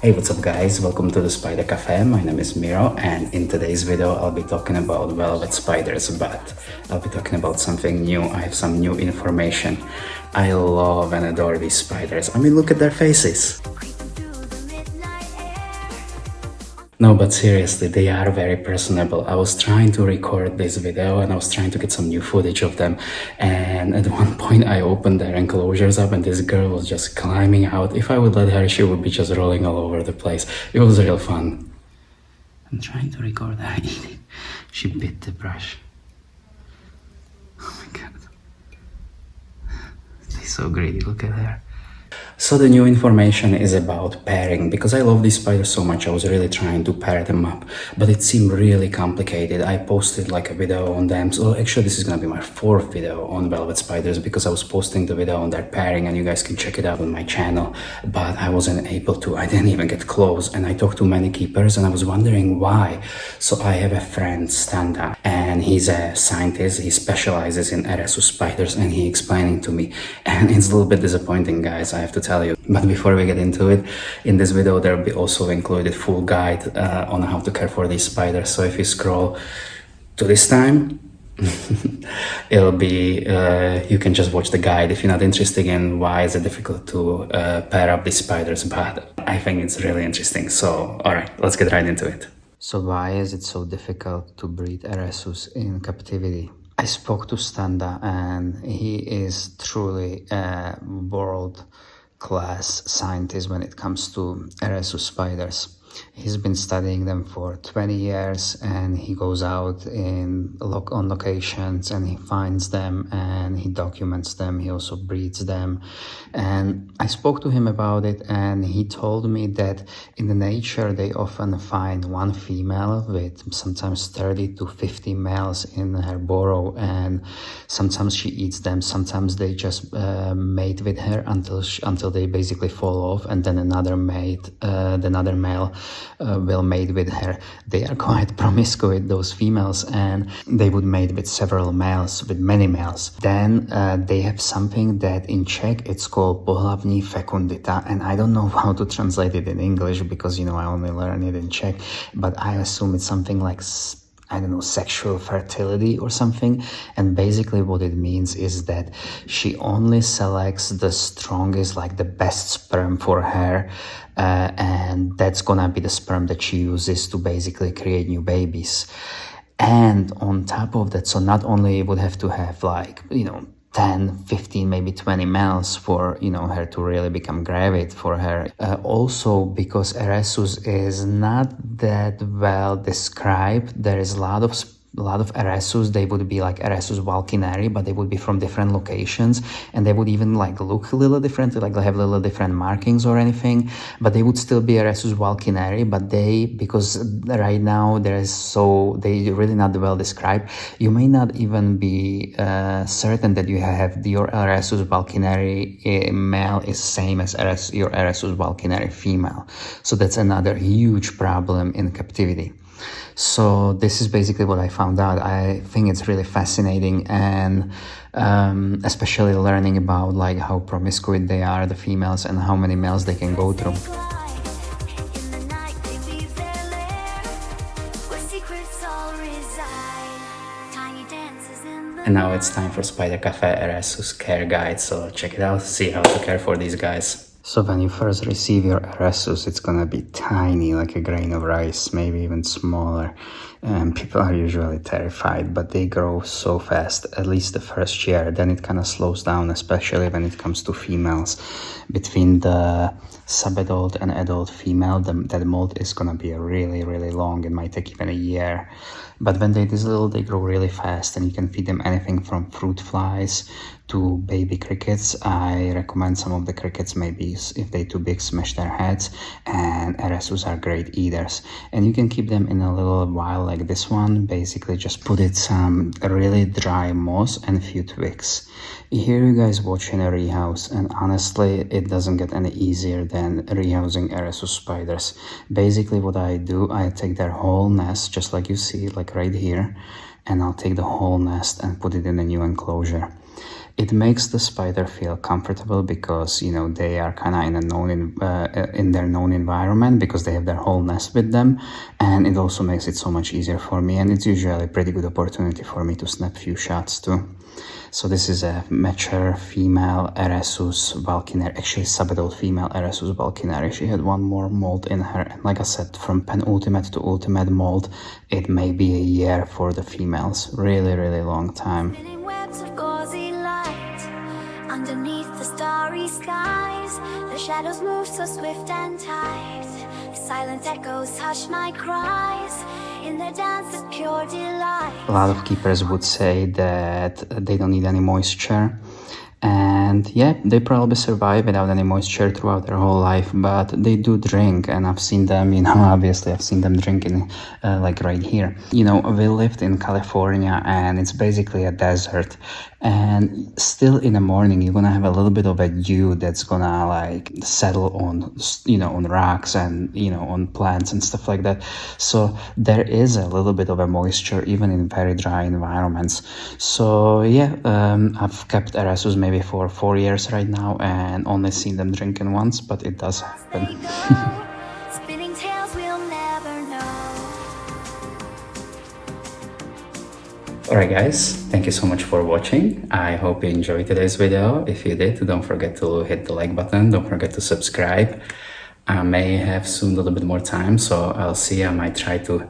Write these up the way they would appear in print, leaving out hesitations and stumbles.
Hey, what's up guys? Welcome to the Spider Cafe. My name is Miro, and in today's video I'll be talking about velvet spiders, but I'll be talking about something new. I have some new information. I love and adore these spiders. I mean, look at their faces. No, but seriously, they are very personable. I was trying to record this video and I was trying to get some new footage of them. And at one point I opened their enclosures up and this girl was just climbing out. If I would let her, she would be just rolling all over the place. It was real fun. I'm trying to record her eating. She bit the brush. Oh my god. She's so greedy, look at her. So the new information is about pairing. Because I love these spiders so much, I was really trying to pair them up, but it seemed really complicated. I posted like a video on them. So actually this is gonna be my fourth video on velvet spiders, because I was posting the video on their pairing and you guys can check it out on my channel, but I wasn't able to. I didn't even get close, and I talked to many keepers and I was wondering why. So I have a friend, Standa, and he's a scientist. He specializes in RSU spiders, and he explaining to me, and it's a little bit disappointing, guys, I have to tell you. But before we get into it, in this video there will be also included full guide on how to care for these spiders. So if you scroll to this time, it'll be you can just watch the guide if you're not interested in why is it difficult to pair up these spiders, but I think it's really interesting. So all right, let's get right into it. So why is it so difficult to breed RSUs in captivity? I spoke to Standa and he is truly a world-class scientist when it comes to RSU spiders. He's been studying them for 20 years and he goes out on locations and he finds them and he documents them. He also breeds them. And I spoke to him about it and he told me that in the nature they often find one female with sometimes 30 to 50 males in her burrow, and sometimes she eats them, sometimes they just mate with her until they basically fall off, and then another male will mate with her. They are quite promiscuous, those females, and they would mate with several males, with many males. Then they have something that in Czech it's called pohlavní fekundita, and I don't know how to translate it in English because, you know, I only learned it in Czech, but I assume it's something like, I don't know, sexual fertility or something. And basically what it means is that she only selects the strongest, like the best sperm for her, and that's gonna be the sperm that she uses to basically create new babies. And on top of that, so not only would have to have like, you know, 10, 15, maybe 20 males for, you know, her to really become gravid for her. Also, because RSUs is not that well described, there is a lot of RSUs. They would be like RSUs vulcanari, but they would be from different locations, and they would even like look a little different, like they have a little different markings or anything, but they would still be RSUs vulcanari. But because right now they really not well described, you may not even be certain that you have your RSUs vulcanari male is same as your RSUs vulcanari female. So that's another huge problem in captivity. So this is basically what I found out. I think it's really fascinating, and especially learning about like how promiscuous they are, the females, and how many males they can go through. And now it's time for Spider Cafe RSU's care guide, so check it out, see how to care for these guys. So when you first receive your RSUs, it's gonna be tiny, like a grain of rice, maybe even smaller. And people are usually terrified, but they grow so fast, at least the first year. Then it kind of slows down, especially when it comes to females. Between the subadult and adult female, that molt is gonna be really, really long. It might take even a year. But when they're this little, they grow really fast, and you can feed them anything from fruit flies to baby crickets. I recommend some of the crickets, maybe if they're too big, smash their heads, and RSUs are great eaters. And you can keep them in a little while like this one. Basically just put it some really dry moss and a few twigs. Here you guys watching a rehouse, and honestly it doesn't get any easier than rehousing RSU spiders. Basically what I do, I take their whole nest, just like you see, like right here, and I'll take the whole nest and put it in a new enclosure. It makes the spider feel comfortable because, you know, they are kind of in a in their known environment because they have their whole nest with them, and it also makes it so much easier for me, and it's usually a pretty good opportunity for me to snap few shots too. So this is a mature female Eresus vulcaneri, actually sub-adult female Eresus vulcaneri. She had one more molt in her, and like I said, from penultimate to ultimate molt, it may be a year for the females. Really, really long time. Underneath the starry skies, the shadows move so swift and tight. Silent echoes hush my cries in their dance of pure delight. A lot of keepers would say that they don't need any moisture. And yeah, they probably survive without any moisture throughout their whole life, but they do drink, and I've seen them, you know, obviously I've seen them drinking like right here. You know, we lived in California and it's basically a desert, and still in the morning you're gonna have a little bit of a dew that's gonna like settle on, you know, on rocks and, you know, on plants and stuff like that. So there is a little bit of a moisture even in very dry environments. So yeah, I've kept Eresus maybe for 4 years right now and only seen them drinking once, but it does happen. Spinning tales we'll never know. Alright guys, thank you so much for watching. I hope you enjoyed today's video. If you did, don't forget to hit the like button, don't forget to subscribe. I may have soon a little bit more time, so I'll see. I might try to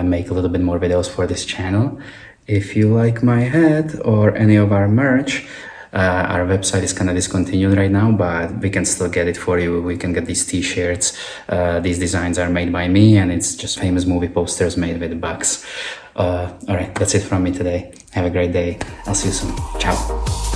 make a little bit more videos for this channel. If you like my hat or any of our merch, our website is kind of discontinued right now, but we can still get it for you. We can get these t-shirts. These designs are made by me, and it's just famous movie posters made with bugs. All right, that's it from me today. Have a great day. I'll see you soon. Ciao.